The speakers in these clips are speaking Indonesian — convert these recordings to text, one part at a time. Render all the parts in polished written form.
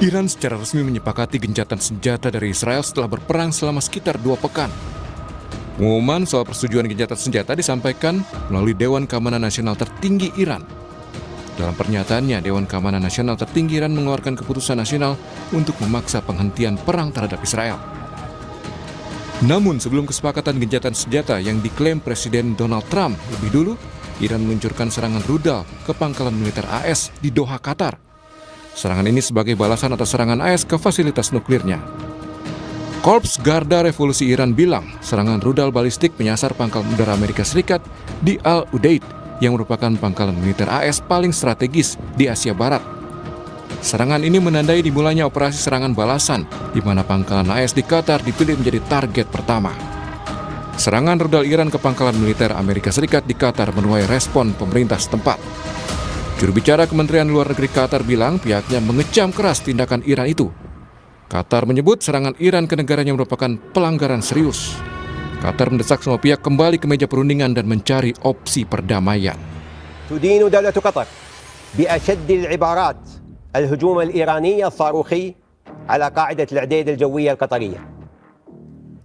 Iran secara resmi menyepakati gencatan senjata dari Israel setelah berperang selama sekitar 2 pekan. Pengumuman soal persetujuan gencatan senjata disampaikan melalui Dewan Keamanan Nasional tertinggi Iran. Dalam pernyataannya, Dewan Keamanan Nasional tertinggi Iran mengeluarkan keputusan nasional untuk memaksa penghentian perang terhadap Israel. Namun sebelum kesepakatan gencatan senjata yang diklaim Presiden Donald Trump lebih dulu, Iran meluncurkan serangan rudal ke pangkalan militer AS di Doha, Qatar. Serangan ini sebagai balasan atas serangan AS ke fasilitas nuklirnya. Korps Garda Revolusi Iran bilang serangan rudal balistik menyasar pangkalan udara Amerika Serikat di Al-Udeid yang merupakan pangkalan militer AS paling strategis di Asia Barat. Serangan ini menandai dimulainya operasi serangan balasan di mana pangkalan AS di Qatar dipilih menjadi target pertama. Serangan rudal Iran ke pangkalan militer Amerika Serikat di Qatar menuai respon pemerintah setempat. Juru bicara Kementerian Luar Negeri Qatar bilang pihaknya mengecam keras tindakan Iran itu. Qatar menyebut serangan Iran ke negaranya merupakan pelanggaran serius. Qatar mendesak semua pihak kembali ke meja perundingan dan mencari opsi perdamaian. تدين دولة قطر بأشد العبارات الهجوم الإيراني الصاروخي على قاعدة العديد الجوية القطرية.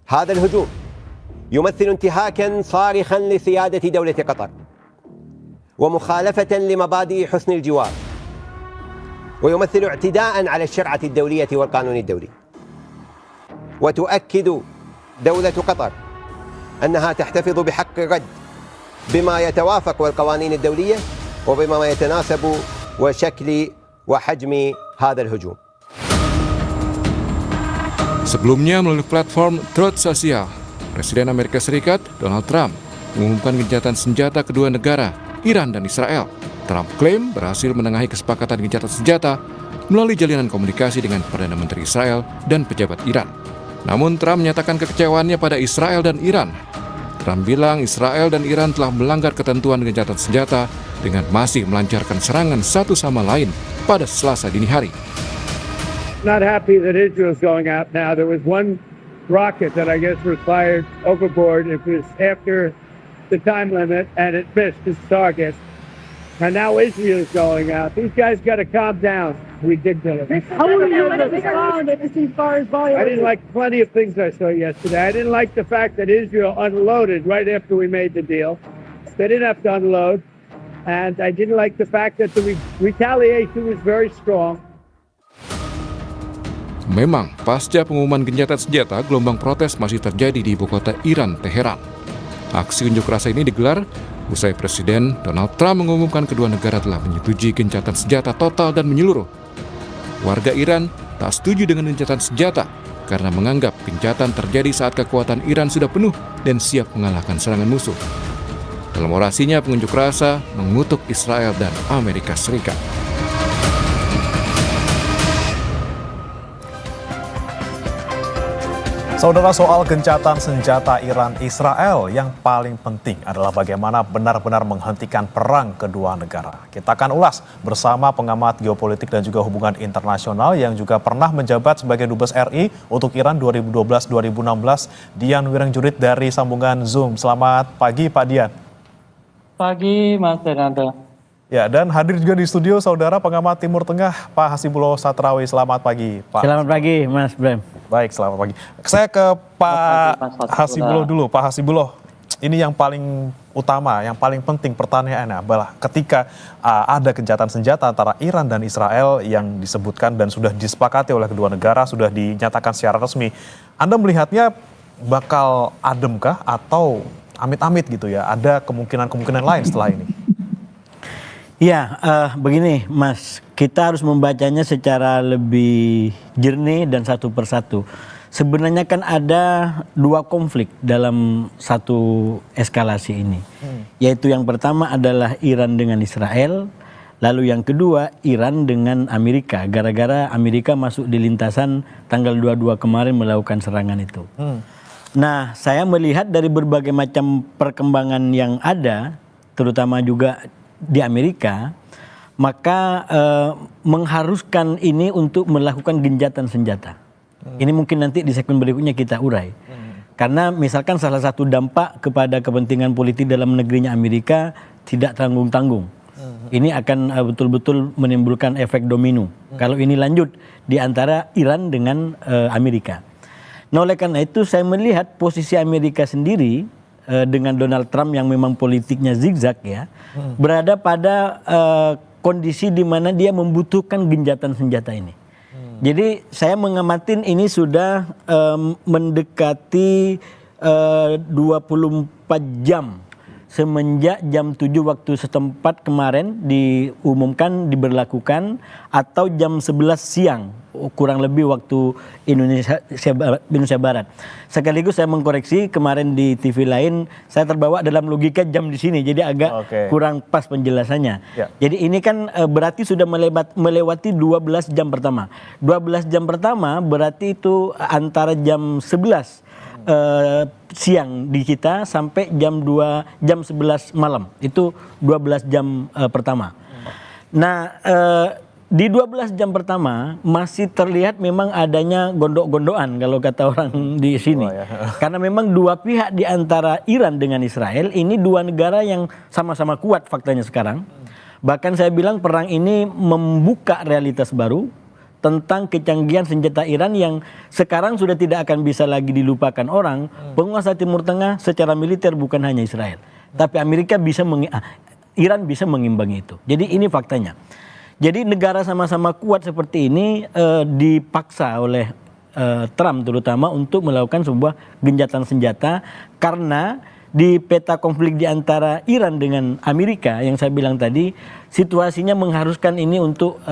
هذا الهجوم يمثل انتهاكا صارخا لسيادة دولة قطر ومخالفة لمبادئ حسن الجوار ويمثل اعتداء على الشرعة الدولية والقانون الدولي. وتؤكد دولة قطر أنها تحتفظ بحق الرد بما يتوافق والقوانين الدولية وبما يتناسب وشكل وحجم هذا الهجوم. Sebelumnya melalui platform Truth Social, Presiden Amerika Serikat Donald Trump mengumumkan gencatan senjata kedua negara, Iran dan Israel. Trump klaim berhasil menengahi kesepakatan gencatan senjata melalui jalinan komunikasi dengan Perdana Menteri Israel dan pejabat Iran. Namun Trump menyatakan kekecewaannya pada Israel dan Iran. Trump bilang Israel dan Iran telah melanggar ketentuan gencatan senjata dengan masih melancarkan serangan satu sama lain pada Selasa dini hari. Not happy that Israel's going out now. There was one rocket that I guess was fired overboard. It was after the time limit and it missed its target. And now Israel's going out. These guys got to calm down. Ridiculous. How will you respond if this far as I didn't like plenty of things I saw yesterday. I didn't like the fact that Israel unloaded right after we made the deal. They didn't have to unload. And I didn't like the fact that the retaliation was very strong. Memang, pasca pengumuman gencatan senjata, gelombang protes masih terjadi di ibu kota Iran, Teheran. Aksi unjuk rasa ini digelar usai Presiden Donald Trump mengumumkan kedua negara telah menyetujui gencatan senjata total dan menyeluruh. Warga Iran tak setuju dengan gencatan senjata karena menganggap gencatan terjadi saat kekuatan Iran sudah penuh dan siap mengalahkan serangan musuh. Dalam orasinya, pengunjuk rasa mengutuk Israel dan Amerika Serikat. Saudara, soal gencatan senjata Iran-Israel yang paling penting adalah bagaimana benar-benar menghentikan perang kedua negara. Kita akan ulas bersama pengamat geopolitik dan juga hubungan internasional yang juga pernah menjabat sebagai Dubes RI untuk Iran 2012-2016, Dian Wirengjurit dari sambungan Zoom. Selamat pagi Pak Dian. Pagi Mas Fernando. Ya, dan hadir juga di studio saudara pengamat Timur Tengah Pak Hasibullah Satrawi. Selamat pagi Pak. Selamat pagi Mas Bram. Baik, selamat pagi. Saya ke Pak Hasibullah dulu. Pak Hasibullah, ini yang paling utama, yang paling penting pertanyaannya adalah ketika ada gencatan senjata antara Iran dan Israel yang disebutkan dan sudah disepakati oleh kedua negara, sudah dinyatakan secara resmi, Anda melihatnya bakal ademkah atau amit-amit gitu ya? Ada kemungkinan-kemungkinan lain setelah ini? Ya, begini Mas, kita harus membacanya secara lebih jernih dan satu persatu. Sebenarnya kan ada dua konflik dalam satu eskalasi ini. Yaitu yang pertama adalah Iran dengan Israel, lalu yang kedua Iran dengan Amerika. Gara-gara Amerika masuk di lintasan tanggal 22 kemarin melakukan serangan itu. Nah, saya melihat dari berbagai macam perkembangan yang ada, terutama juga di Amerika, maka mengharuskan ini untuk melakukan gencatan senjata. Ini mungkin nanti di segmen berikutnya kita urai. Karena misalkan salah satu dampak kepada kepentingan politik dalam negerinya Amerika tidak tanggung-tanggung. Ini akan betul-betul menimbulkan efek domino. Kalau ini lanjut di antara Iran dengan Amerika. Nah, oleh karena itu saya melihat posisi Amerika sendiri dengan Donald Trump yang memang politiknya zigzag ya, berada pada kondisi di mana dia membutuhkan genjatan senjata ini. Jadi saya mengamatin ini sudah mendekati 24 jam semenjak jam 7 waktu setempat kemarin diumumkan diberlakukan, atau jam 11 siang kurang lebih waktu Indonesia Barat. Sekaligus saya mengkoreksi kemarin di TV lain saya terbawa dalam logika jam di sini, jadi agak kurang pas penjelasannya. Jadi ini kan berarti sudah melewati 12 jam pertama. 12 jam pertama berarti itu antara jam 11 siang di kita sampai jam 11 malam. Itu 12 jam pertama. Nah, di 12 jam pertama masih terlihat memang adanya gondok-gondokan kalau kata orang di sini. Karena memang dua pihak di antara Iran dengan Israel ini dua negara yang sama-sama kuat faktanya sekarang. Bahkan saya bilang perang ini membuka realitas baru tentang kecanggihan senjata Iran yang sekarang sudah tidak akan bisa lagi dilupakan orang. Penguasa Timur Tengah secara militer bukan hanya Israel, tapi Amerika Iran bisa mengimbangi itu. Jadi ini faktanya. Jadi negara sama-sama kuat seperti ini dipaksa oleh Trump terutama untuk melakukan sebuah gencatan senjata, karena di peta konflik di antara Iran dengan Amerika yang saya bilang tadi, situasinya mengharuskan ini untuk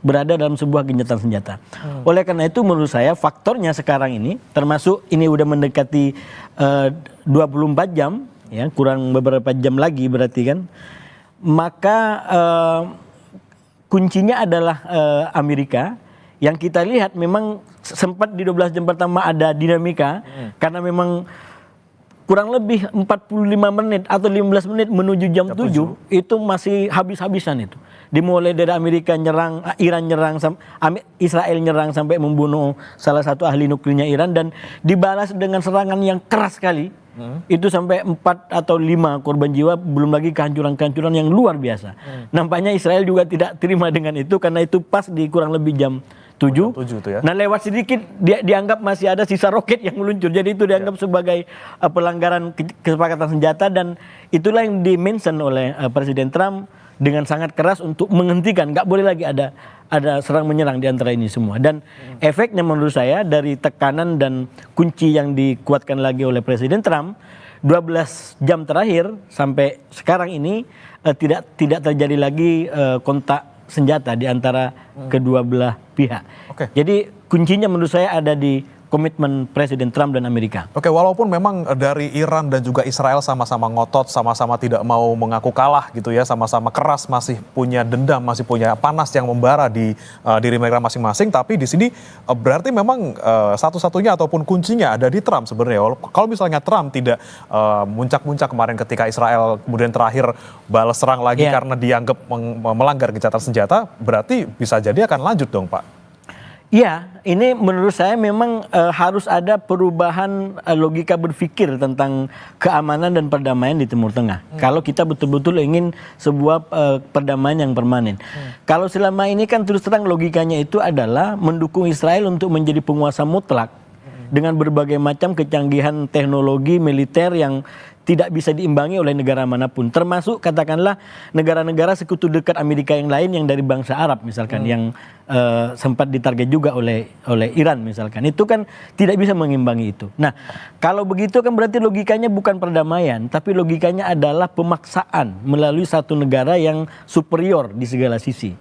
berada dalam sebuah gencatan senjata. Oleh karena itu menurut saya faktornya sekarang ini, termasuk ini udah mendekati 24 jam, ya kurang beberapa jam lagi berarti kan, maka kuncinya adalah Amerika. Yang kita lihat memang sempat di 12 jam pertama ada dinamika, karena memang kurang lebih 45 menit atau 15 menit menuju jam 7 itu masih habis-habisan itu. Dimulai dari Amerika nyerang, Iran nyerang, Israel nyerang sampai membunuh salah satu ahli nuklirnya Iran, dan dibalas dengan serangan yang keras sekali. Itu sampai 4 atau 5 korban jiwa, belum lagi kehancuran-kehancuran yang luar biasa. Nampaknya Israel juga tidak terima dengan itu, karena itu pas di kurang lebih jam 7. Nah lewat sedikit dianggap masih ada sisa roket yang meluncur. Jadi itu dianggap sebagai pelanggaran kesepakatan senjata, dan itulah yang dimention oleh Presiden Trump dengan sangat keras untuk menghentikan. Nggak boleh lagi ada serang menyerang di antara ini semua. Dan efeknya menurut saya dari tekanan dan kunci yang dikuatkan lagi oleh Presiden Trump, 12 jam terakhir sampai sekarang ini tidak terjadi lagi kontak senjata di antara kedua belah pihak. Jadi kuncinya menurut saya ada di komitmen Presiden Trump dan Amerika. Walaupun memang dari Iran dan juga Israel sama-sama ngotot, sama-sama tidak mau mengaku kalah gitu ya, sama-sama keras, masih punya dendam, masih punya panas yang membara di diri mereka masing-masing, tapi di sini berarti memang satu-satunya ataupun kuncinya ada di Trump sebenarnya. Kalau misalnya Trump tidak muncak-muncak kemarin ketika Israel kemudian terakhir balas serang lagi karena dianggap melanggar gencatan senjata, berarti bisa jadi akan lanjut dong, Pak. Iya, ini menurut saya memang harus ada perubahan logika berpikir tentang keamanan dan perdamaian di Timur Tengah. Kalau kita betul-betul ingin sebuah perdamaian yang permanen. Kalau selama ini kan terus terang logikanya itu adalah mendukung Israel untuk menjadi penguasa mutlak dengan berbagai macam kecanggihan teknologi militer yang tidak bisa diimbangi oleh negara manapun, termasuk katakanlah negara-negara sekutu dekat Amerika yang lain yang dari bangsa Arab misalkan, yang sempat ditarget juga oleh Iran misalkan, itu kan tidak bisa mengimbangi itu. Nah kalau begitu kan berarti logikanya bukan perdamaian, tapi logikanya adalah pemaksaan melalui satu negara yang superior di segala sisi.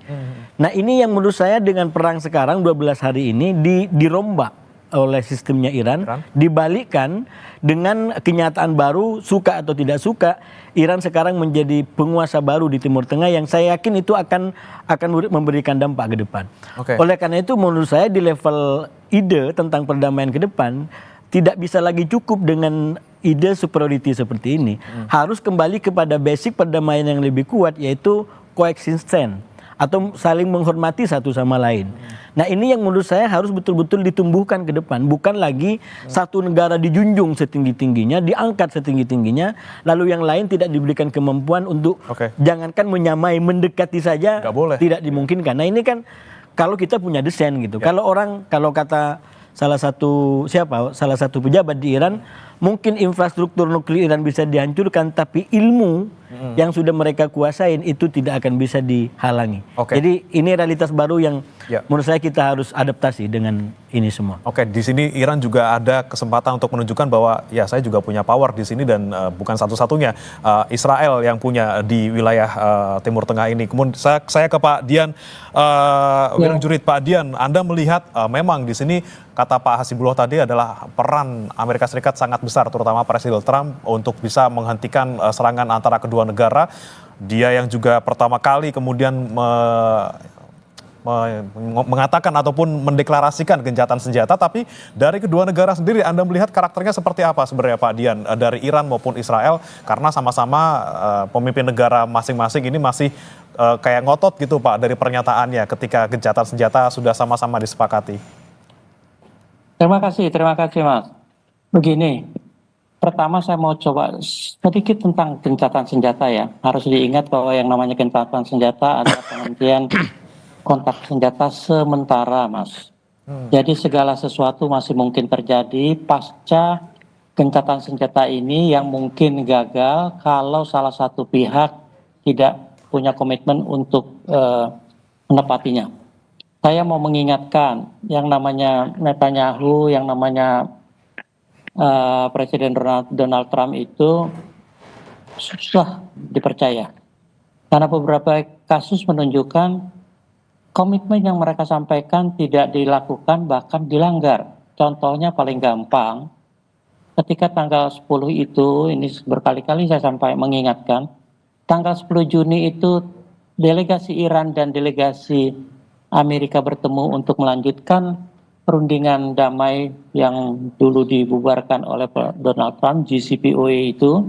Nah ini yang menurut saya dengan perang sekarang 12 hari ini dirombak oleh sistemnya Iran, dibalikkan dengan kenyataan baru, suka atau tidak suka, Iran sekarang menjadi penguasa baru di Timur Tengah yang saya yakin itu akan memberikan dampak ke depan. Oleh karena itu menurut saya di level ide tentang perdamaian ke depan tidak bisa lagi cukup dengan ide superiority seperti ini. Harus kembali kepada basic perdamaian yang lebih kuat, yaitu coexistence atau saling menghormati satu sama lain. Nah ini yang menurut saya harus betul-betul ditumbuhkan ke depan, bukan lagi satu negara dijunjung setinggi-tingginya, diangkat setinggi-tingginya, lalu yang lain tidak diberikan kemampuan untuk jangankan menyamai, mendekati saja tidak dimungkinkan. Nah ini kan kalau kita punya desain gitu, kalau kata salah satu pejabat di Iran, mungkin infrastruktur nuklir Iran bisa dihancurkan, tapi ilmu yang sudah mereka kuasain itu tidak akan bisa dihalangi. Jadi ini realitas baru yang menurut saya kita harus adaptasi dengan ini semua. Di sini Iran juga ada kesempatan untuk menunjukkan bahwa ya saya juga punya power di sini dan bukan satu-satunya Israel yang punya di wilayah Timur Tengah ini. Kemudian saya ke Pak Dian Wirangjurit. Pak Dian, Anda melihat memang di sini kata Pak Hasibullah tadi adalah peran Amerika Serikat sangat besar, terutama Presiden Trump untuk bisa menghentikan serangan antara kedua negara. Dia yang juga pertama kali kemudian mengatakan ataupun mendeklarasikan gencatan senjata, tapi dari kedua negara sendiri Anda melihat karakternya seperti apa sebenarnya Pak Dian, dari Iran maupun Israel, karena sama-sama pemimpin negara masing-masing ini masih kayak ngotot gitu Pak dari pernyataannya ketika gencatan senjata sudah sama-sama disepakati. Terima kasih Mas. Begini, pertama saya mau coba sedikit tentang gencatan senjata ya. Harus diingat bahwa yang namanya gencatan senjata adalah penghentian kontak senjata sementara, Mas. Jadi segala sesuatu masih mungkin terjadi pasca gencatan senjata ini yang mungkin gagal kalau salah satu pihak tidak punya komitmen untuk menepatinya. Saya mau mengingatkan yang namanya Netanyahu, yang namanya Presiden Donald Trump itu susah dipercaya. Karena beberapa kasus menunjukkan komitmen yang mereka sampaikan tidak dilakukan, bahkan dilanggar. Contohnya paling gampang, ketika tanggal 10 itu, ini berkali-kali saya sampai mengingatkan, tanggal 10 Juni itu delegasi Iran dan delegasi Amerika bertemu untuk melanjutkan perundingan damai yang dulu dibubarkan oleh Donald Trump, JCPOA itu.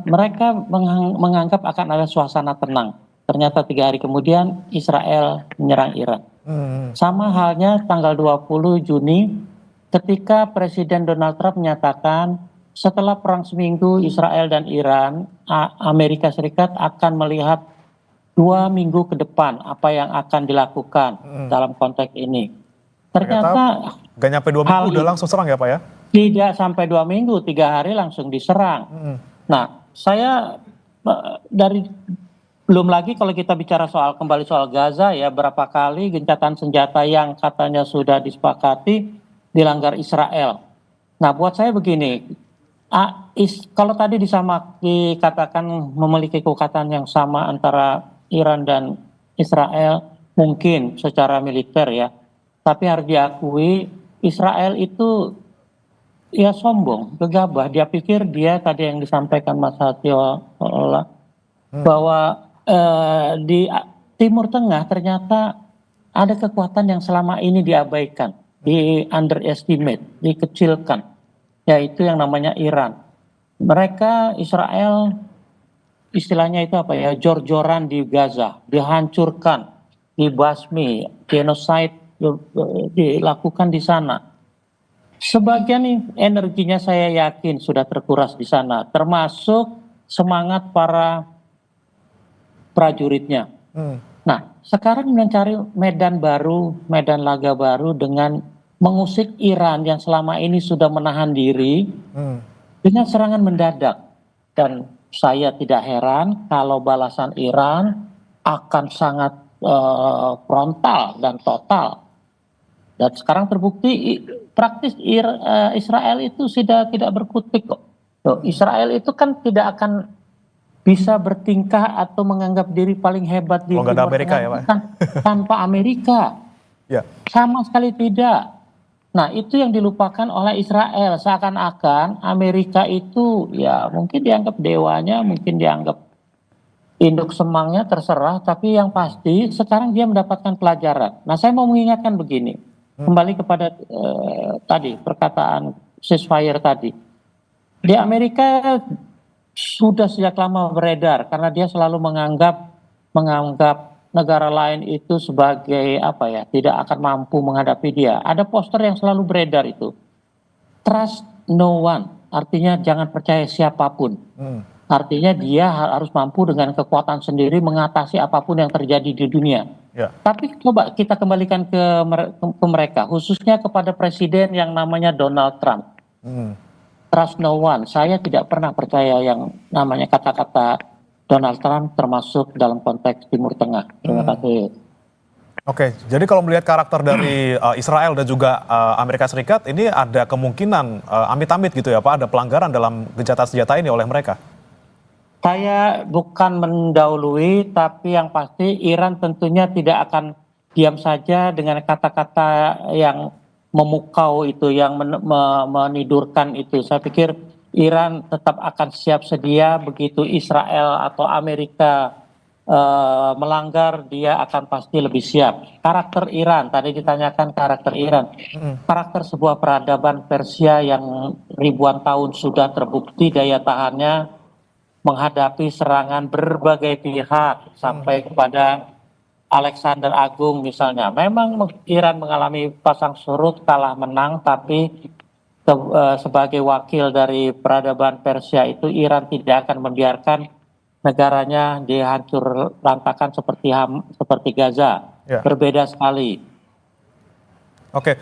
Mereka menganggap akan ada suasana tenang. Ternyata 3 hari kemudian Israel menyerang Iran. Sama halnya tanggal 20 Juni ketika Presiden Donald Trump menyatakan setelah perang seminggu Israel dan Iran, Amerika Serikat akan melihat 2 minggu ke depan apa yang akan dilakukan dalam konteks ini. Ternyata gak nyampe 2 minggu udah langsung serang ya Pak ya? Tidak sampai 2 minggu, 3 hari langsung diserang. Nah, saya belum lagi kalau kita bicara kembali soal Gaza ya, berapa kali gencatan senjata yang katanya sudah disepakati dilanggar Israel. Nah, buat saya begini, kalau tadi dikatakan memiliki kekuatan yang sama antara Iran dan Israel, mungkin secara militer ya, tapi harus diakui Israel itu ya sombong, gegabah. Dia pikir dia tadi yang disampaikan Mas Hatio bahwa di Timur Tengah ternyata ada kekuatan yang selama ini diabaikan, di underestimate, dikecilkan, yaitu yang namanya Iran. Mereka Israel istilahnya itu apa ya, jor-joran di Gaza, dihancurkan, dibasmi, genocide dilakukan di sana. Sebagian energinya saya yakin sudah terkuras di sana, termasuk semangat para prajuritnya. Nah, sekarang mencari medan baru, medan laga baru dengan mengusik Iran yang selama ini sudah menahan diri dengan serangan mendadak. Dan saya tidak heran kalau balasan Iran akan sangat frontal dan total. Dan sekarang terbukti praktis Israel itu sudah tidak berkutik kok. Israel itu kan tidak akan bisa bertingkah atau menganggap diri paling hebat di Timur Amerika Tengah ya Pak? tanpa Amerika. Sama sekali tidak. Nah, itu yang dilupakan oleh Israel, seakan-akan Amerika itu ya mungkin dianggap dewanya, mungkin dianggap induk semangnya, terserah, tapi yang pasti sekarang dia mendapatkan pelajaran. Nah, saya mau mengingatkan begini, kembali kepada tadi perkataan ceasefire tadi. Di Amerika sudah sejak lama beredar karena dia selalu menganggap negara lain itu sebagai apa ya, tidak akan mampu menghadapi dia. Ada poster yang selalu beredar itu. Trust no one, artinya jangan percaya siapapun. Artinya dia harus mampu dengan kekuatan sendiri mengatasi apapun yang terjadi di dunia. Ya. Tapi coba kita kembalikan ke mereka, khususnya kepada presiden yang namanya Donald Trump. Trust no one, saya tidak pernah percaya yang namanya kata-kata Donald Trump termasuk dalam konteks Timur Tengah. Terima kasih. Oke, jadi kalau melihat karakter dari Israel dan juga Amerika Serikat, ini ada kemungkinan amit-amit gitu ya Pak, ada pelanggaran dalam gencatan senjata ini oleh mereka? Saya bukan mendahului, tapi yang pasti Iran tentunya tidak akan diam saja dengan kata-kata yang memukau itu, yang menidurkan itu. Saya pikir Iran tetap akan siap sedia begitu Israel atau Amerika melanggar, dia akan pasti lebih siap. Karakter Iran, tadi ditanyakan karakter Iran. Karakter sebuah peradaban Persia yang ribuan tahun sudah terbukti daya tahannya menghadapi serangan berbagai pihak sampai kepada Alexander Agung misalnya. Memang Iran mengalami pasang surut, kalah menang, tapi sebagai wakil dari peradaban Persia itu Iran tidak akan membiarkan negaranya dihancur lantakan seperti Gaza. Ya. Berbeda sekali. Oke.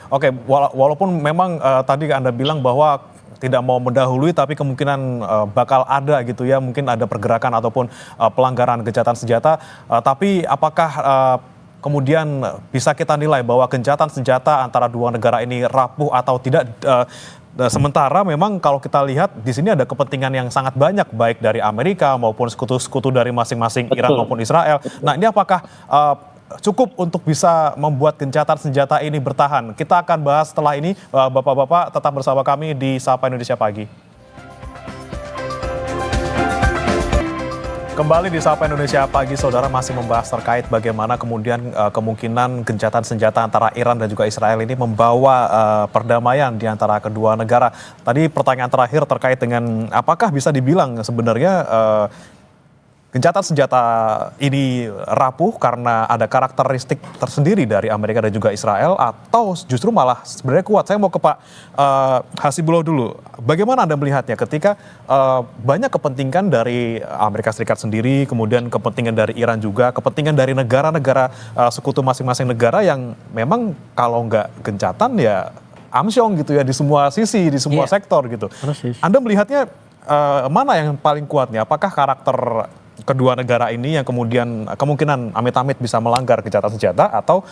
Walaupun memang tadi Anda bilang bahwa tidak mau mendahului, tapi kemungkinan bakal ada gitu ya, mungkin ada pergerakan ataupun pelanggaran gencatan senjata. Tapi apakah kemudian bisa kita nilai bahwa gencatan senjata antara dua negara ini rapuh atau tidak? Sementara memang kalau kita lihat di sini ada kepentingan yang sangat banyak baik dari Amerika maupun sekutu-sekutu dari masing-masing Iran maupun Israel. Nah, ini apakah cukup untuk bisa membuat gencatan senjata ini bertahan? Kita akan bahas setelah ini. Bapak-bapak tetap bersama kami di Sapa Indonesia Pagi. Kembali di Sapa Indonesia Pagi, saudara, masih membahas terkait bagaimana kemudian kemungkinan gencatan senjata antara Iran dan juga Israel ini membawa perdamaian di antara kedua negara. Tadi pertanyaan terakhir terkait dengan apakah bisa dibilang sebenarnya gencatan senjata ini rapuh karena ada karakteristik tersendiri dari Amerika dan juga Israel, atau justru malah sebenarnya kuat? Saya mau ke Pak Hasibullah dulu. Bagaimana Anda melihatnya ketika banyak kepentingan dari Amerika Serikat sendiri, kemudian kepentingan dari Iran juga, kepentingan dari negara-negara sekutu masing-masing negara yang memang kalau nggak gencatan ya amsyong gitu ya di semua sisi, di semua sektor gitu. Persis. Anda melihatnya mana yang paling kuat nih? Apakah karakter kedua negara ini yang kemudian kemungkinan amit-amit bisa melanggar gencatan senjata, atau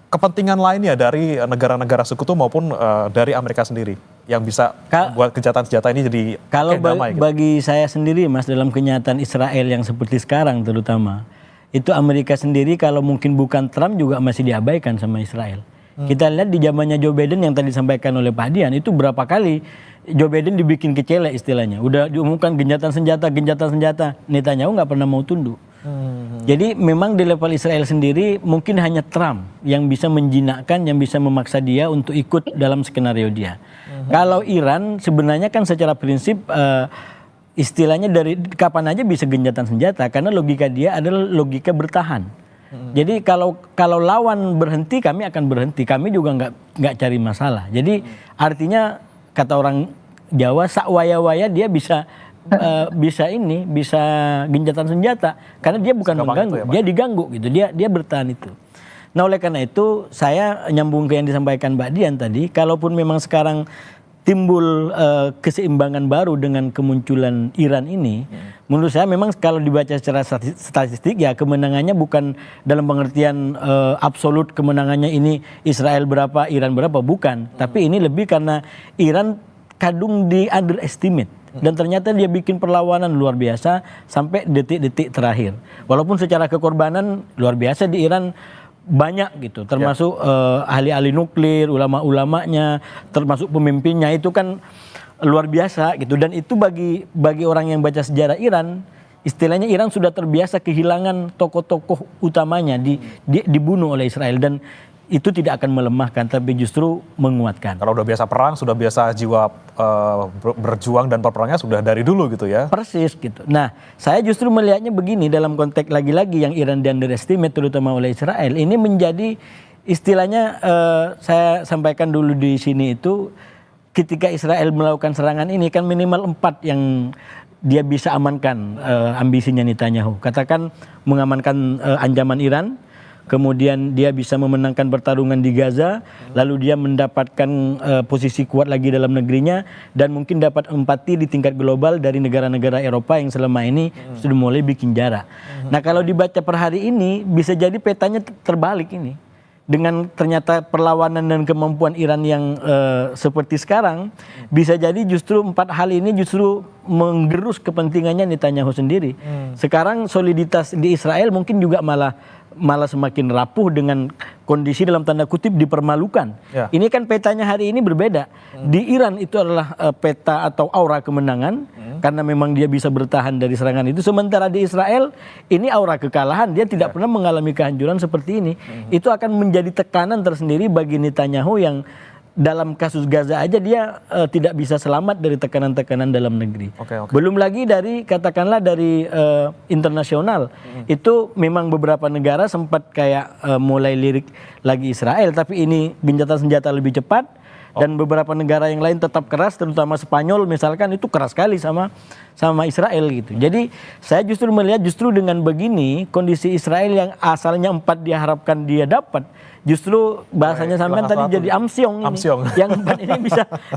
kepentingan lainnya dari negara-negara sekutu maupun dari Amerika sendiri yang bisa membuat gencatan senjata ini jadi kalau damai gitu? Bagi saya sendiri, Mas, dalam kenyataan Israel yang seperti sekarang terutama, itu Amerika sendiri kalau mungkin bukan Trump juga masih diabaikan sama Israel. Kita lihat di zamannya Joe Biden yang tadi disampaikan oleh Pak Dian, itu berapa kali Joe Biden dibikin kecele istilahnya. Udah diumumkan gencatan senjata. Netanyahu nggak pernah mau tunduk. Jadi memang di level Israel sendiri mungkin hanya Trump yang bisa menjinakkan, yang bisa memaksa dia untuk ikut dalam skenario dia. Kalau Iran sebenarnya kan secara prinsip istilahnya dari kapan aja bisa gencatan senjata, karena logika dia adalah logika bertahan. Jadi kalau lawan berhenti, kami akan berhenti. Kami juga nggak cari masalah. Jadi artinya kata orang Jawa, sak waya-waya dia bisa gencatan senjata karena dia bukan mengganggu, ya, dia diganggu gitu. Dia bertahan itu. Nah, oleh karena itu saya nyambung ke yang disampaikan Mbak Dian tadi, kalaupun memang sekarang timbul keseimbangan baru dengan kemunculan Iran ini, menurut saya memang kalau dibaca secara statistik ya kemenangannya bukan dalam pengertian absolut kemenangannya ini Israel berapa, Iran berapa, bukan. Tapi ini lebih karena Iran kadung di underestimate. Dan ternyata dia bikin perlawanan luar biasa sampai detik-detik terakhir. Walaupun secara kekorbanan luar biasa di Iran banyak gitu, termasuk ahli-ahli nuklir, ulama-ulamanya, termasuk pemimpinnya itu kan luar biasa gitu. Dan itu bagi orang yang baca sejarah Iran, istilahnya Iran sudah terbiasa kehilangan tokoh-tokoh utamanya dibunuh oleh Israel. Dan itu tidak akan melemahkan tapi justru menguatkan. Kalau udah biasa perang, sudah biasa jiwa berjuang dan berperangnya sudah dari dulu gitu ya. Persis gitu. Nah, saya justru melihatnya begini dalam konteks lagi-lagi yang Iran di underestimate terutama oleh Israel. Ini menjadi istilahnya saya sampaikan dulu di sini itu ketika Israel melakukan serangan ini kan minimal 4 yang dia bisa amankan ambisinya Netanyahu. Katakan mengamankan ancaman Iran, kemudian dia bisa memenangkan pertarungan di Gaza, lalu dia mendapatkan posisi kuat lagi dalam negerinya, dan mungkin dapat empati di tingkat global dari negara-negara Eropa yang selama ini sudah mulai bikin jarak. Nah kalau dibaca per hari ini, bisa jadi petanya terbalik ini. Dengan ternyata perlawanan dan kemampuan Iran yang seperti sekarang, bisa jadi justru 4 hal ini justru menggerus kepentingannya Netanyahu sendiri. Sekarang soliditas di Israel mungkin juga malah semakin rapuh dengan kondisi dalam tanda kutip dipermalukan. Ya. Ini kan petanya hari ini berbeda. Di Iran itu adalah peta atau aura kemenangan karena memang dia bisa bertahan dari serangan itu. Sementara di Israel ini aura kekalahan. Dia tidak pernah mengalami kehancuran seperti ini. Itu akan menjadi tekanan tersendiri bagi Netanyahu yang dalam kasus Gaza aja dia tidak bisa selamat dari tekanan-tekanan dalam negeri. Oke. Belum lagi dari katakanlah dari internasional. Itu memang beberapa negara sempat kayak mulai lirik lagi Israel, tapi ini gencatan senjata lebih cepat dan beberapa negara yang lain tetap keras, terutama Spanyol misalkan itu keras sekali sama Israel gitu. Jadi saya justru melihat justru dengan begini kondisi Israel yang asalnya 4 diharapkan dia dapat, justru bahasanya sampean tadi jadi amsyong ini. Yang 4 ini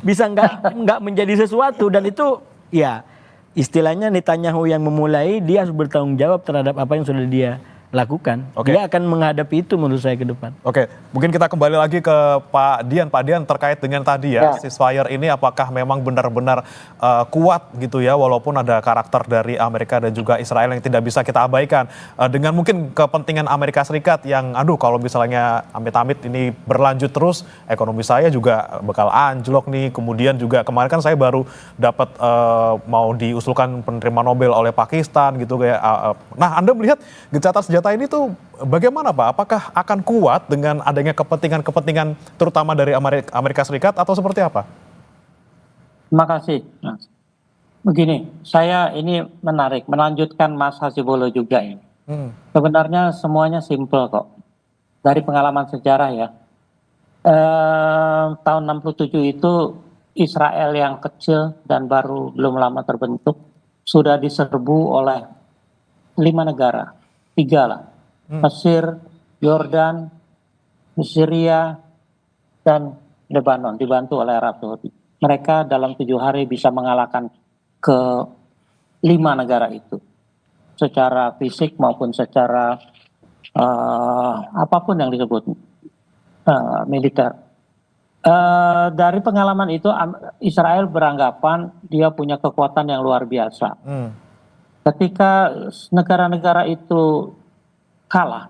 bisa nggak menjadi sesuatu, dan itu ya istilahnya Netanyahu yang memulai, dia harus bertanggung jawab terhadap apa yang sudah dia lakukan. Dia akan menghadapi itu menurut saya ke depan. Oke, mungkin kita kembali lagi ke Pak Dian. Pak Dian, terkait dengan tadi ya, ceasefire ini apakah memang benar-benar kuat gitu ya, walaupun ada karakter dari Amerika dan juga Israel yang tidak bisa kita abaikan. Dengan mungkin kepentingan Amerika Serikat yang kalau misalnya amit-amit ini berlanjut terus, ekonomi saya juga bakal anjlok nih. Kemudian juga kemarin kan saya baru dapat mau diusulkan penerima Nobel oleh Pakistan gitu kayak. Nah, Anda melihat gencatan senjata ini tuh bagaimana Pak? Apakah akan kuat dengan adanya kepentingan-kepentingan terutama dari Amerika Serikat atau seperti apa? Terima kasih. Nah, begini, saya ini menarik, melanjutkan Mas Hasibullah juga ini. Sebenarnya semuanya simpel kok. Dari pengalaman sejarah ya. Tahun 67 itu Israel yang kecil dan baru belum lama terbentuk sudah diserbu oleh 5 negara. 3 lah, Mesir, Yordan, Syria, dan Lebanon, dibantu oleh Arab Saudi. Mereka dalam 7 hari bisa mengalahkan ke 5 negara itu, secara fisik maupun secara apapun yang disebut militer. Dari pengalaman itu Israel beranggapan dia punya kekuatan yang luar biasa. Ketika negara-negara itu kalah,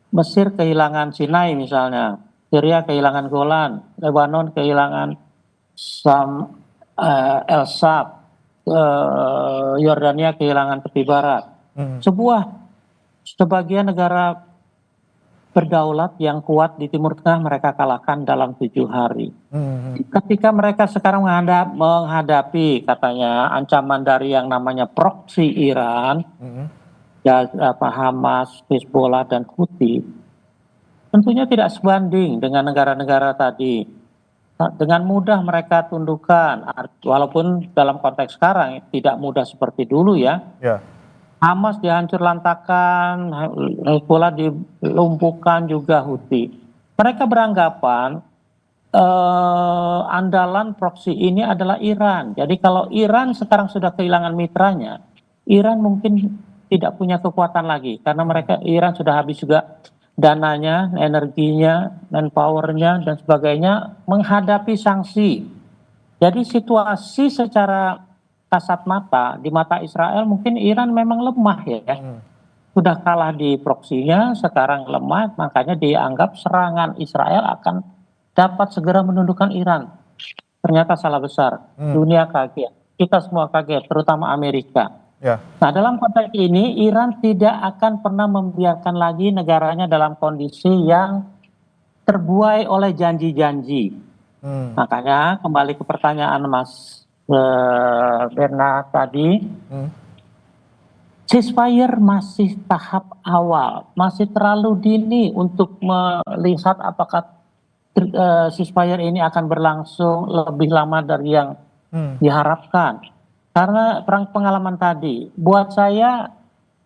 Mesir kehilangan Sinai misalnya, Syria kehilangan Golan, Lebanon kehilangan El Sab, Yordania kehilangan tepi barat. Sebagian negara berdaulat yang kuat di Timur Tengah mereka kalahkan dalam 7 hari. Ketika mereka sekarang menghadapi katanya ancaman dari yang namanya proksi Iran, Hamas, Hezbollah, dan Houthi, tentunya tidak sebanding dengan negara-negara tadi. Dengan mudah mereka tundukkan, walaupun dalam konteks sekarang tidak mudah seperti dulu ya. Hamas dihancur lantakan, Hezbollah dilumpuhkan juga Houthi. Mereka beranggapan andalan proksi ini adalah Iran. Jadi kalau Iran sekarang sudah kehilangan mitranya, Iran mungkin tidak punya kekuatan lagi karena Iran sudah habis juga dananya, energinya, manpowernya dan sebagainya menghadapi sanksi. Jadi situasi secara kasat mata di mata Israel mungkin Iran memang lemah ya. Sudah kalah di proksinya, sekarang lemah, makanya dianggap serangan Israel akan dapat segera menundukkan Iran. Ternyata salah besar. Dunia kaget, kita semua kaget, terutama Amerika. Nah, dalam konteks ini Iran tidak akan pernah membiarkan lagi negaranya dalam kondisi yang terbuai oleh janji-janji. Makanya kembali ke pertanyaan Mas Bernard tadi, ceasefire masih tahap awal, masih terlalu dini untuk melihat apakah ceasefire ini akan berlangsung lebih lama dari yang diharapkan. Karena perang pengalaman tadi, buat saya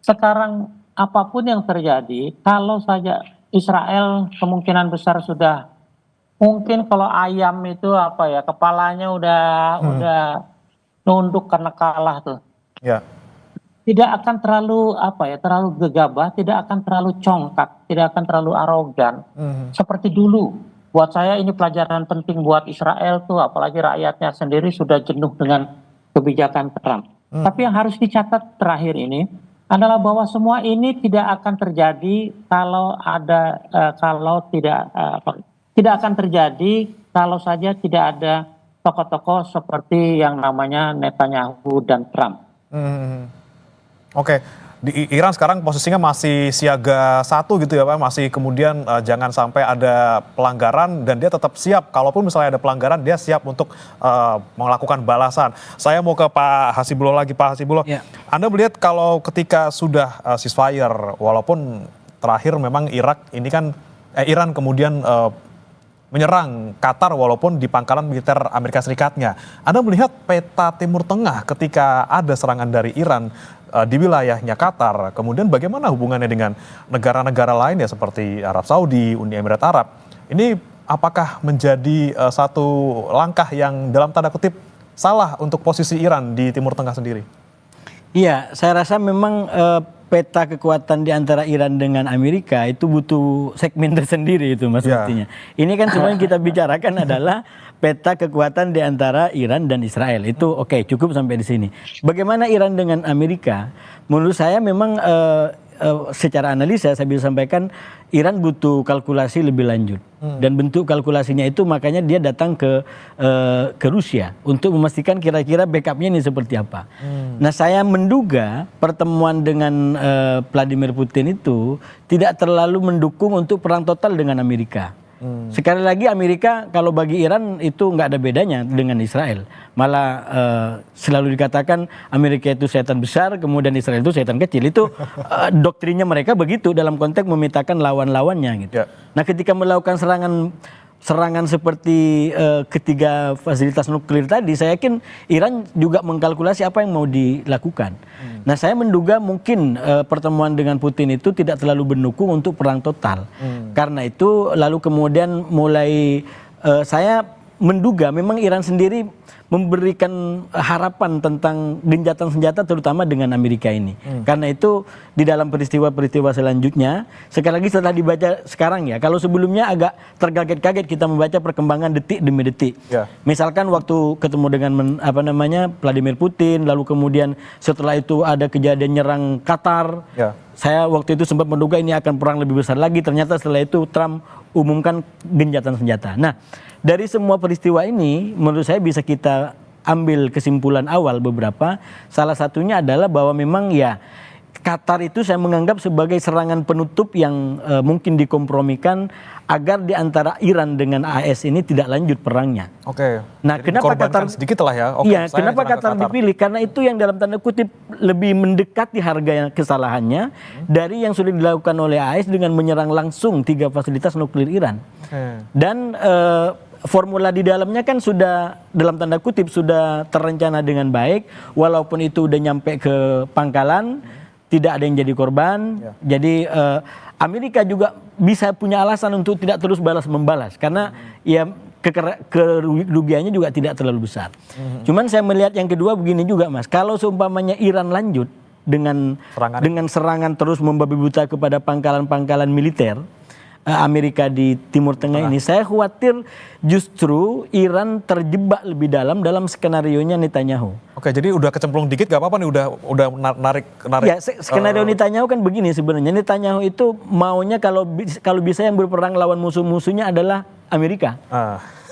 sekarang apapun yang terjadi, kalau saja Israel kemungkinan besar sudah, mungkin kalau ayam itu apa ya, kepalanya udah nunduk karena kalah tuh. Ya. Tidak akan terlalu terlalu gegabah, tidak akan terlalu congkak, tidak akan terlalu arogan seperti dulu. Buat saya ini pelajaran penting buat Israel tuh, apalagi rakyatnya sendiri sudah jenuh dengan kebijakan Trump. Tapi yang harus dicatat terakhir ini adalah bahwa semua ini tidak akan terjadi tidak akan terjadi kalau saja tidak ada tokoh-tokoh seperti yang namanya Netanyahu dan Trump. Oke, di Iran sekarang posisinya masih siaga 1 gitu ya Pak, masih kemudian jangan sampai ada pelanggaran dan dia tetap siap, kalaupun misalnya ada pelanggaran dia siap untuk melakukan balasan. Saya mau ke Pak Hasibullah lagi, Pak Hasibullah. Ya. Anda melihat kalau ketika sudah ceasefire, walaupun terakhir memang Iran kemudian menyerang Qatar walaupun di pangkalan militer Amerika Serikatnya. Anda melihat peta Timur Tengah ketika ada serangan dari Iran di wilayahnya Qatar, kemudian bagaimana hubungannya dengan negara-negara lain ya seperti Arab Saudi, Uni Emirat Arab. Ini apakah menjadi satu langkah yang dalam tanda kutip salah untuk posisi Iran di Timur Tengah sendiri? Iya, saya rasa memang peta kekuatan di antara Iran dengan Amerika itu butuh segmen tersendiri itu Mas Buktinya. Ini kan semua yang kita bicarakan adalah peta kekuatan di antara Iran dan Israel. Itu oke, cukup sampai di sini. Bagaimana Iran dengan Amerika? Menurut saya memang secara analisa saya bisa sampaikan Iran butuh kalkulasi lebih lanjut. Dan bentuk kalkulasinya itu makanya dia datang ke Rusia untuk memastikan kira-kira backupnya ini seperti apa. Nah saya menduga pertemuan dengan Vladimir Putin itu tidak terlalu mendukung untuk perang total dengan Amerika. Sekali lagi Amerika kalau bagi Iran itu nggak ada bedanya dengan Israel. Malah selalu dikatakan Amerika itu setan besar, kemudian Israel itu setan kecil. Itu doktrinnya mereka begitu dalam konteks memetakan lawan-lawannya gitu. Nah ketika melakukan serangan seperti ketiga fasilitas nuklir tadi, saya yakin Iran juga mengkalkulasi apa yang mau dilakukan. Nah saya menduga mungkin pertemuan dengan Putin itu tidak terlalu mendukung untuk perang total. Karena itu lalu kemudian mulai saya menduga memang Iran sendiri memberikan harapan tentang gencatan senjata terutama dengan Amerika ini. Karena itu di dalam peristiwa-peristiwa selanjutnya, sekali lagi setelah dibaca sekarang ya, kalau sebelumnya agak terkaget-kaget kita membaca perkembangan detik demi detik. Misalkan waktu ketemu dengan Vladimir Putin, lalu kemudian setelah itu ada kejadian nyerang Qatar. Saya waktu itu sempat menduga ini akan perang lebih besar lagi, ternyata setelah itu Trump umumkan gencatan senjata. Nah, dari semua peristiwa ini menurut saya bisa kita ambil kesimpulan awal beberapa. Salah satunya adalah bahwa memang ya Qatar itu saya menganggap sebagai serangan penutup yang mungkin dikompromikan agar di antara Iran dengan AS ini tidak lanjut perangnya. Oke. Nah, kenapa Qatar sedikit lah ya? Iya, kenapa Qatar dipilih? Karena itu yang dalam tanda kutip lebih mendekati harga kesalahannya dari yang sudah dilakukan oleh AS dengan menyerang langsung 3 fasilitas nuklir Iran. Dan formula di dalamnya kan sudah dalam tanda kutip sudah terencana dengan baik, walaupun itu udah nyampe ke pangkalan, tidak ada yang jadi korban. Jadi Amerika juga bisa punya alasan untuk tidak terus balas-membalas karena ya kerugiannya juga tidak terlalu besar. Cuman saya melihat yang kedua begini juga Mas, kalau seumpamanya Iran lanjut dengan serangan terus membabi buta kepada pangkalan-pangkalan militer Amerika di Timur Tengah ini, saya khawatir justru Iran terjebak lebih dalam skenarionya Netanyahu. Oke, jadi udah kecemplung dikit gak apa-apa nih, udah narik. Ya, skenario Netanyahu kan begini sebenarnya. Netanyahu itu maunya kalau bisa yang berperang lawan musuh-musuhnya adalah Amerika.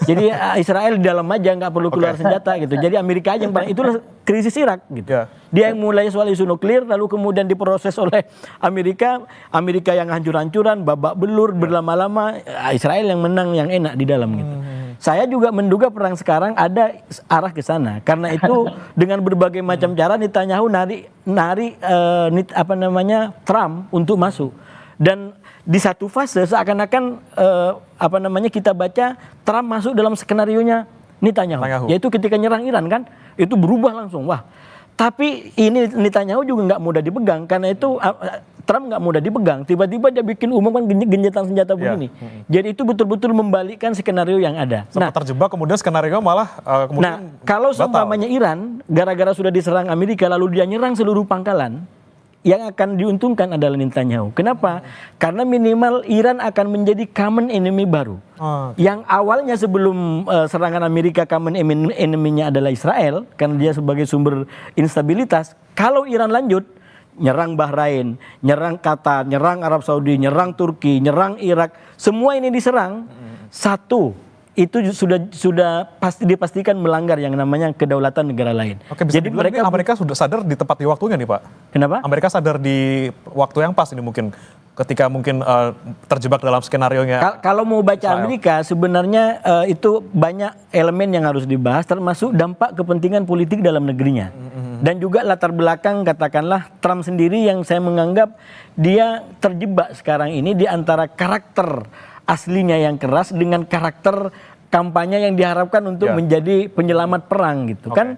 Jadi Israel di dalam aja nggak perlu keluar senjata gitu. Jadi Amerika aja yang perang. Itulah krisis Irak gitu. Ya. Dia yang mulai soal isu nuklir, lalu kemudian diproses oleh Amerika yang hancur-hancuran, babak belur, berlama-lama, Israel yang menang, yang enak di dalam gitu. Saya juga menduga perang sekarang ada arah ke sana. Karena itu dengan berbagai macam cara Netanyahu nari Trump untuk masuk. Dan di satu fase seakan-akan kita baca Trump masuk dalam skenarionya Netanyahu. Yaitu ketika nyerang Iran kan, itu berubah langsung. Wah, tapi ini Netanyahu juga nggak mudah dipegang, karena itu Trump nggak mudah dipegang. Tiba-tiba dia bikin umum kan gencatan senjata begini. Jadi itu betul-betul membalikkan skenario yang ada. Sempat terjebak, kemudian skenario malah kemudian kalau batal. seumpamanya Iran gara-gara sudah diserang Amerika lalu dia nyerang seluruh pangkalan, yang akan diuntungkan adalah Netanyahu. Kenapa? Karena minimal Iran akan menjadi common enemy baru. Yang awalnya sebelum serangan Amerika common enemy-nya adalah Israel, karena dia sebagai sumber instabilitas. Kalau Iran lanjut, nyerang Bahrain, nyerang Qatar, nyerang Arab Saudi, nyerang Turki, nyerang Irak, semua ini diserang. Satu, itu sudah pasti dipastikan melanggar yang namanya kedaulatan negara lain. Oke, jadi Amerika sudah sadar di tepat di waktunya nih Pak. Kenapa? Amerika sadar di waktu yang pas ini mungkin ketika mungkin terjebak dalam skenarionya. Kalau mau baca Israel. Amerika sebenarnya itu banyak elemen yang harus dibahas, termasuk dampak kepentingan politik dalam negerinya. Dan juga latar belakang katakanlah Trump sendiri yang saya menganggap dia terjebak sekarang ini di antara karakter aslinya yang keras dengan karakter kampanye yang diharapkan untuk menjadi penyelamat perang gitu. Kan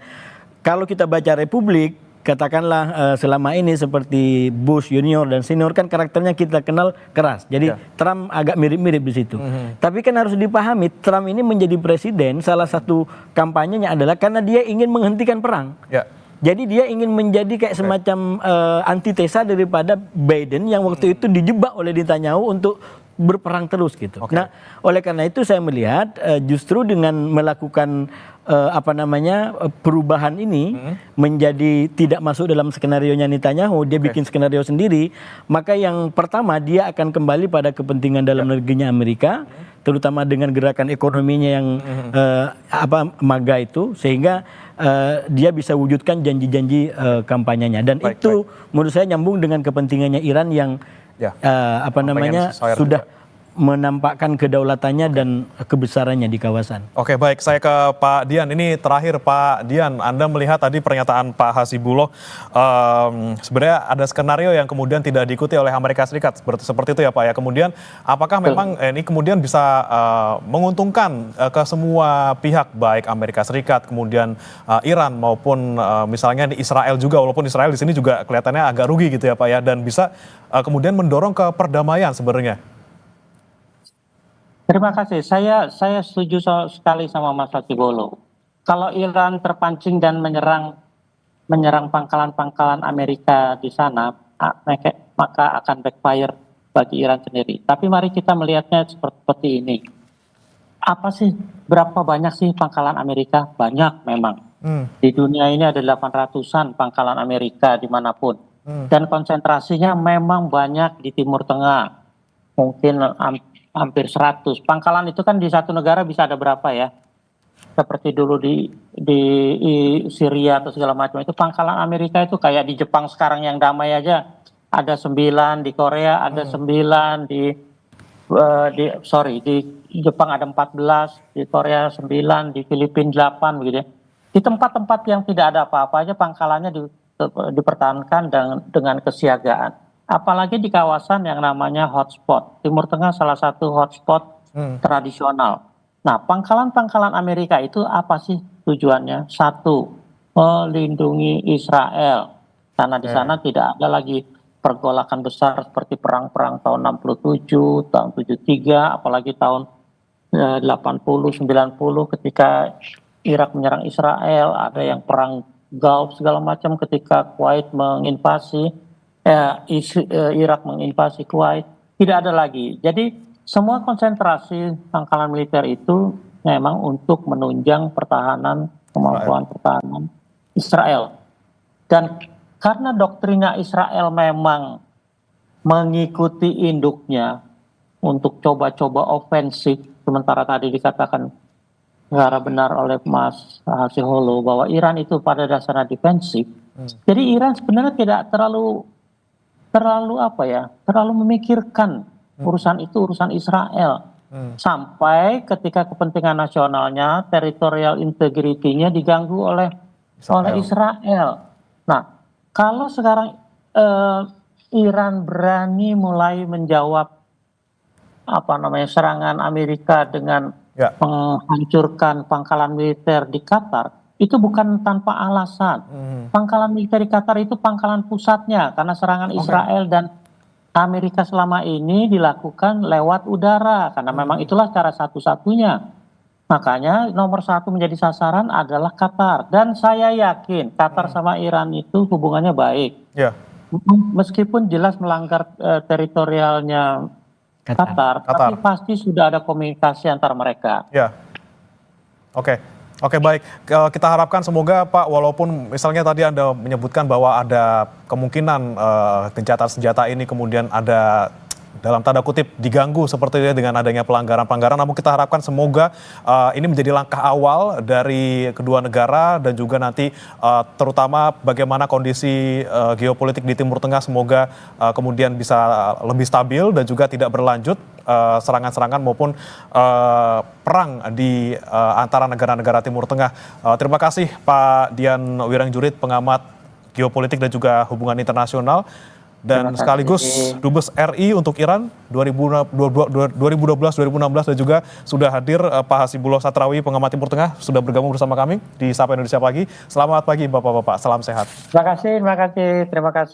kalau kita baca Republik, katakanlah selama ini seperti Bush junior dan senior kan karakternya kita kenal keras. Jadi Trump agak mirip-mirip di situ. Tapi kan harus dipahami Trump ini menjadi presiden, salah satu kampanyenya adalah karena dia ingin menghentikan perang. Jadi dia ingin menjadi kayak semacam antitesa daripada Biden yang waktu itu dijebak oleh Netanyahu untuk berperang terus gitu. Nah, oleh karena itu saya melihat justru dengan melakukan perubahan ini menjadi tidak masuk dalam skenarionya Netanyahu, dia bikin skenario sendiri, maka yang pertama dia akan kembali pada kepentingan dalam negerinya Amerika, terutama dengan gerakan ekonominya yang MAGA itu, sehingga dia bisa wujudkan janji-janji kampanyenya, dan itu menurut saya nyambung dengan kepentingannya Iran yang sudah menampakkan kedaulatannya dan kebesarannya di kawasan. Oke, baik, saya ke Pak Dian. Ini terakhir Pak Dian, Anda melihat tadi pernyataan Pak Hasibullah, sebenarnya ada skenario yang kemudian tidak diikuti oleh Amerika Serikat, seperti itu ya Pak ya. Kemudian apakah memang ini kemudian bisa menguntungkan ke semua pihak, baik Amerika Serikat, kemudian Iran maupun misalnya di Israel juga, walaupun Israel di sini juga kelihatannya agak rugi gitu ya Pak ya, dan bisa kemudian mendorong ke perdamaian sebenarnya. Terima kasih. Saya setuju sekali sama Mas Hasibullah. Kalau Iran terpancing dan menyerang pangkalan-pangkalan Amerika di sana, maka akan backfire bagi Iran sendiri. Tapi mari kita melihatnya seperti ini. Apa sih, berapa banyak sih pangkalan Amerika? Banyak memang. Di dunia ini ada 800-an pangkalan Amerika dimanapun. Dan konsentrasinya memang banyak di Timur Tengah. Mungkin hampir 100. Pangkalan itu kan di satu negara bisa ada berapa ya? Seperti dulu di Syria atau segala macam. Itu pangkalan Amerika itu kayak di Jepang sekarang yang damai aja. Ada 9, di Korea ada 9, di Jepang ada 14, di Korea 9, di Filipina 8 begitu ya. Di tempat-tempat yang tidak ada apa-apa aja pangkalannya dipertahankan dengan kesiagaan. Apalagi di kawasan yang namanya hotspot. Timur Tengah salah satu hotspot tradisional. Nah, pangkalan-pangkalan Amerika itu apa sih tujuannya? Satu, melindungi Israel. Karena di sana tidak ada lagi pergolakan besar seperti perang-perang tahun 67, tahun 73, apalagi tahun 80, 90 ketika Irak menyerang Israel, ada yang perang Gulf segala macam ketika Kuwait menginvasi. Irak menginvasi Kuwait, tidak ada lagi. Jadi semua konsentrasi pangkalan militer itu memang untuk menunjang kemampuan pertahanan Israel. Dan karena doktrina Israel memang mengikuti induknya untuk coba-coba ofensif, sementara tadi dikatakan secara benar oleh Mas Hasiholo bahwa Iran itu pada dasarnya defensif. Jadi Iran sebenarnya tidak terlalu memikirkan urusan itu, urusan Israel. Sampai ketika kepentingan nasionalnya, territorial integrity-nya diganggu oleh Israel. Nah, kalau sekarang Iran berani mulai menjawab serangan Amerika dengan menghancurkan pangkalan militer di Qatar, itu bukan tanpa alasan. Pangkalan militer di Qatar itu pangkalan pusatnya karena serangan Israel dan Amerika selama ini dilakukan lewat udara karena memang itulah cara satu-satunya. Makanya nomor satu menjadi sasaran adalah Qatar, dan saya yakin Qatar sama Iran itu hubungannya baik. Meskipun jelas melanggar teritorialnya Qatar, tapi pasti sudah ada komunikasi antar mereka. Ya, oke, baik. Kita harapkan semoga Pak, walaupun misalnya tadi Anda menyebutkan bahwa ada kemungkinan gencatan senjata ini kemudian ada dalam tanda kutip diganggu seperti itu dengan adanya pelanggaran-pelanggaran, namun kita harapkan semoga ini menjadi langkah awal dari kedua negara dan juga nanti terutama bagaimana kondisi geopolitik di Timur Tengah semoga kemudian bisa lebih stabil dan juga tidak berlanjut serangan-serangan maupun perang di antara negara-negara Timur Tengah. Terima kasih Pak Dian Wirangjurit, pengamat geopolitik dan juga hubungan internasional, dan sekaligus Dubes RI untuk Iran 2012-2016, dan juga sudah hadir Pak Hasibullah Satrawi, pengamat Timur Tengah, sudah bergabung bersama kami di Sapa Indonesia Pagi. Selamat pagi Bapak-bapak, salam sehat. Terima kasih.